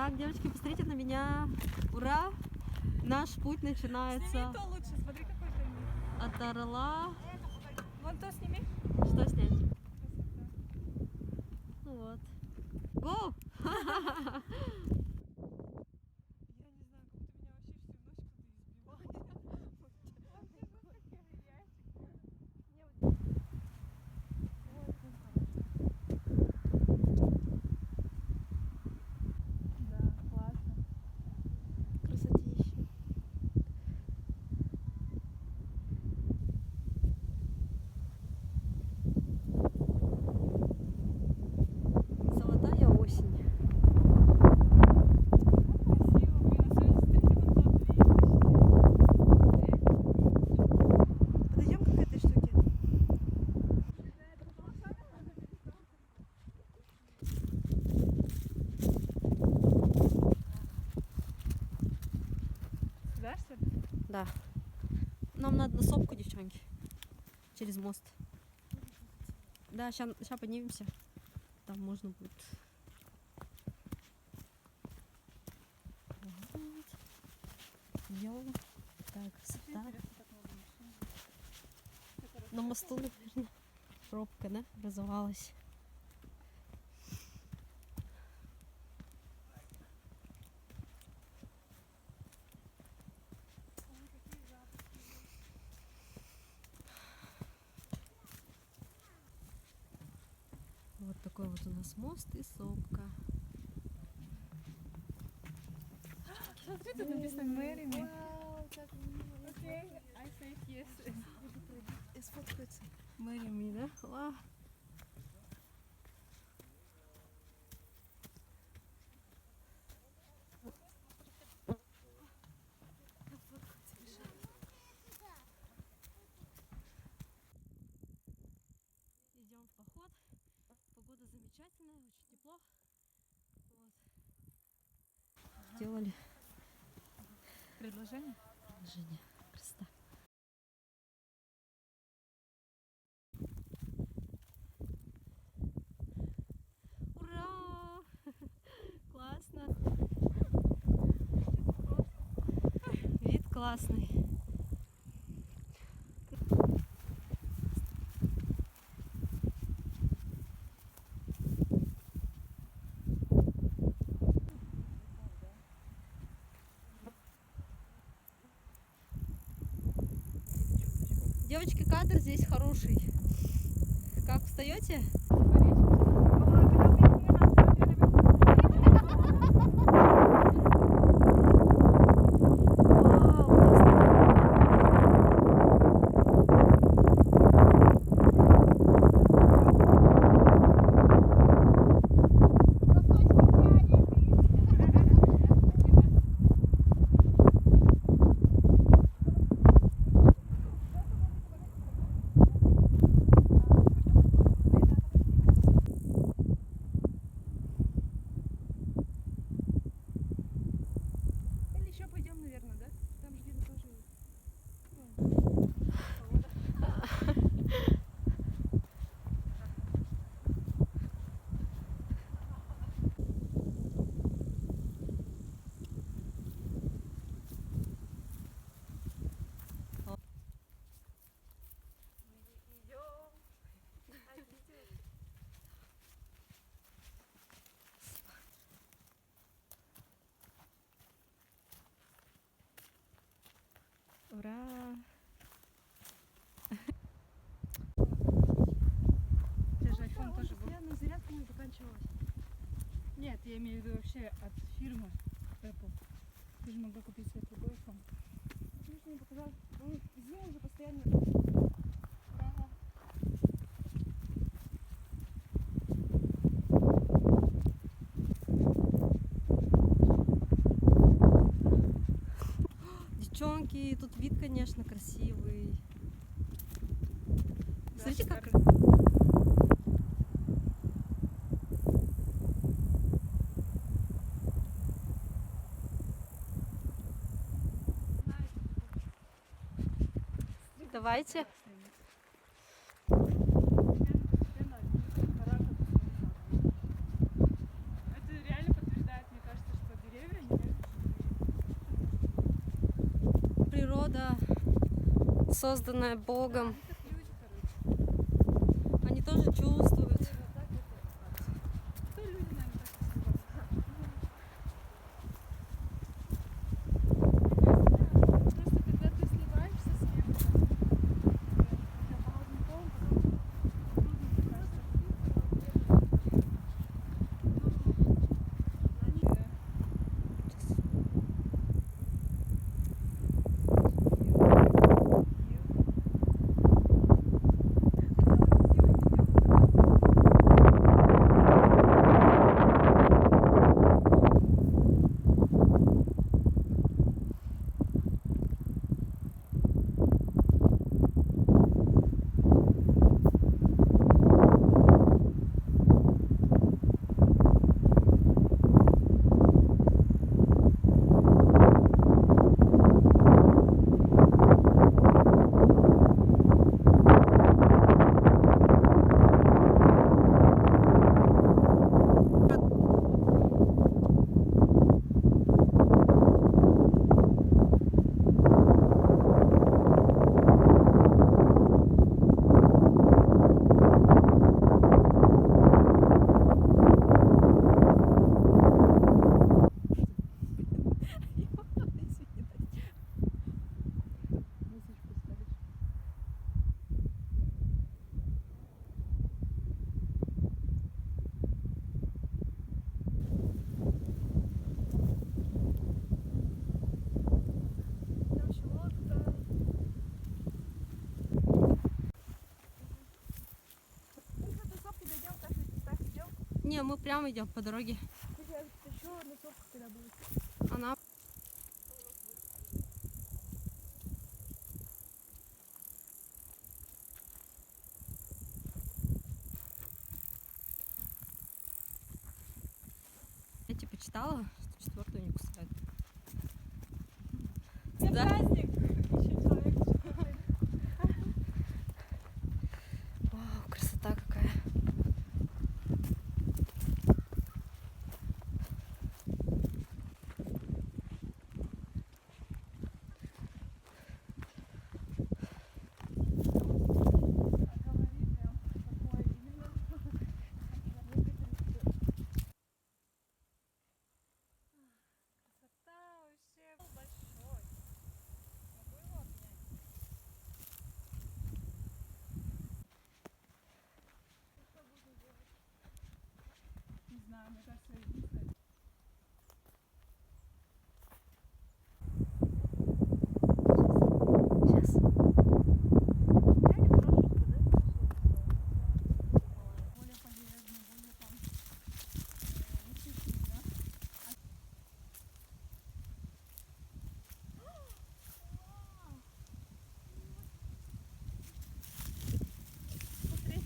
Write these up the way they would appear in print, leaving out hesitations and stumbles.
Так, девочки, посмотрите на меня. Ура! Наш путь начинается. Сними то лучше, смотри, какой ты от Орла. Вон то сними. Что снять? Красота. Ну вот. Go! Я не знаю, как будто меня вообще всю ночь кто-то избивал. Да, классно. Красотища. Золотая осень. Красиво, блин, особенно смотрите вон тот Подойдем к этой штуке. сюда, что ли? Да. Нам надо на сопку, девчонки. Через мост. Да, сейчас поднимемся. Там можно будет. Вот. Идем. Так, красота. На мосту, наверное, пробка, да, образовалась. Вот такой вот у нас мост и сопка. Смотри, тут написано Marry me. Окей, I say yes. И сфоткаться. Marry me, да? Ва. Идем в поход. Погода замечательная, очень тепло. Вот. Сделали Предложение? предложение. Красота. Ура! Классно. Вид классный. Девочки, кадр здесь хороший. Как встаете? Вау, классно. Или еще пойдем, наверное, да? Там же где-то тоже есть. Ура! У тебя же iPhone тоже был. Постоянно зарядка не заканчивалась. Нет, я имею в виду вообще от фирмы Apple. Ты же могла купить себе другой iPhone. Мне не показалось. Он зиму уже постоянно. Ага. Девчонки, тут вид, конечно, красивый. Да, Смотрите, как... шикарно. Давайте. Это реально подтверждает, мне кажется, что природа, созданная Богом. Они как люди, короче. Они тоже чувствуют. Кто люди, наверное, так и просто когда ты сливаешься с кем-то, я по разным полам, потом трудно музычку ставишь. Там еще лодка. Мы до сопки дойдем, так идем. Не, мы прямо идем по дороге. Еще одна сопка когда будет. Она я типа читала, что четвертую не кусают. Да? Праздник! Еще человек. Вау, красота какая. Не знаю, мне кажется, единственное. Сейчас. Я не прошу, более полезно, более там эффективно. Смотри.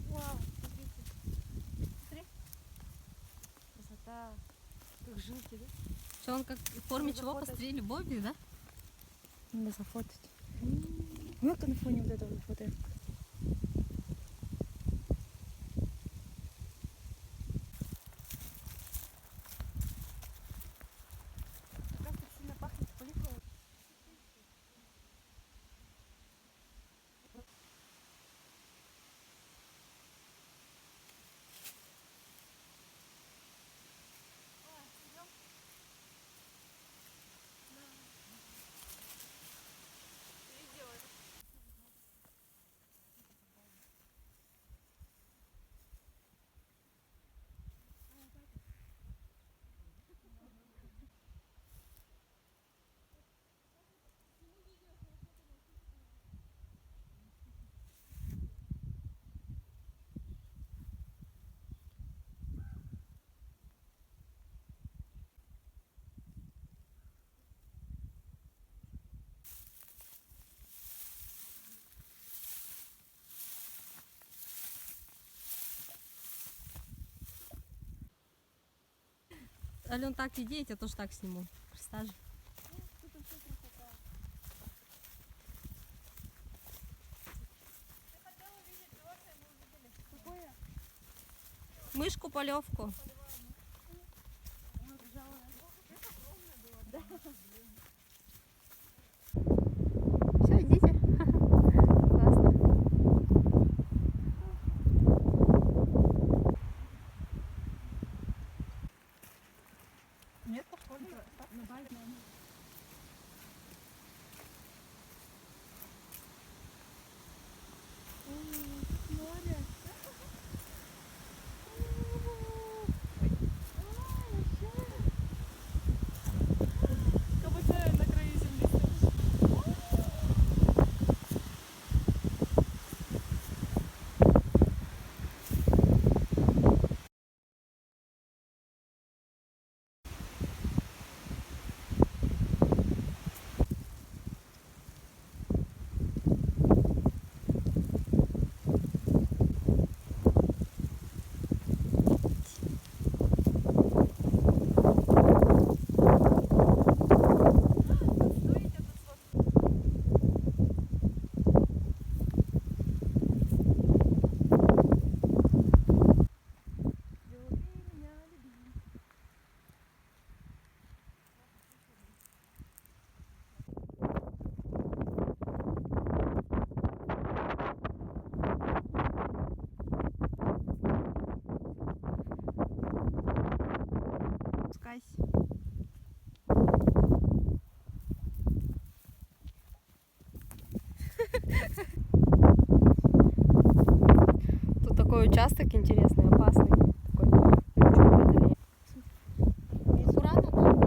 Вау, смотрите. Смотри. Красота. Как жилки, да? Что он как в форме чего пострели Бобби, да? Надо зафотать. Ну, как на фоне вот этого фото. Как так сильно пахнет поликлом. Ален, так иди, я тебя тоже так сниму. Красота же. Тут вообще красота. Ты хотела увидеть животное, мы увидели. Какое? Мышку полевку. Она бежала на Все, идите. Классно. Нет, похоже. На Бали. Море. Как будто на краю земли стоишь. Спускайся. Тут такой участок интересный, опасный. Такой. Аккуратно там.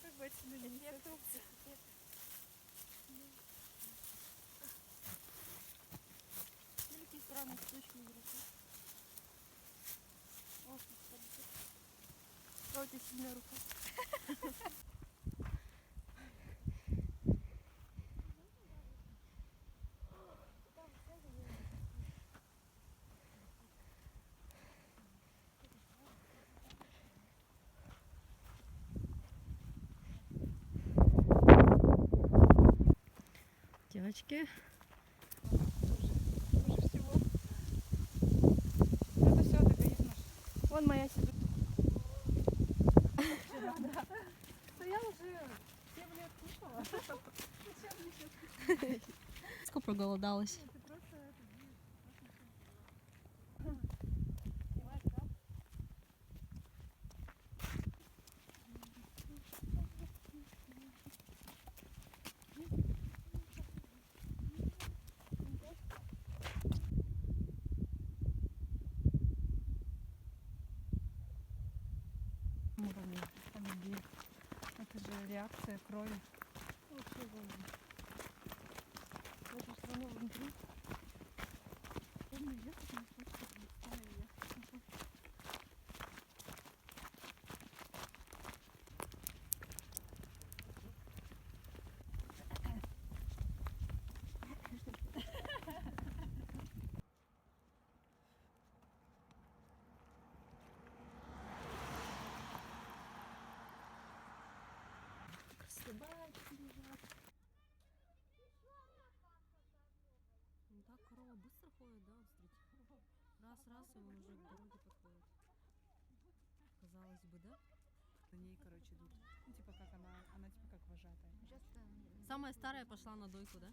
Как бы отсюда не несется. Великие страны с точками игрока. О, у тебя сильная рука. Девочки. Хуже всего. Это все эгоизм наш. Вон моя сидит. Да я уже 7 лет кушала. Сколько проголодалась. Ты просто это уровне. Помоги. Это же реакция крови. Вообще волны. В эту страну внутри. Можно ехать, не слышать, не знаю, ехать. Собаки лежат. Ну так корова быстро ходит, да, вот смотрите. Раз, и он уже к дороге подходит. Казалось бы, да? За ней, короче, идут. Ну, типа как она типа как вожатая. Самая старая пошла на дойку, да?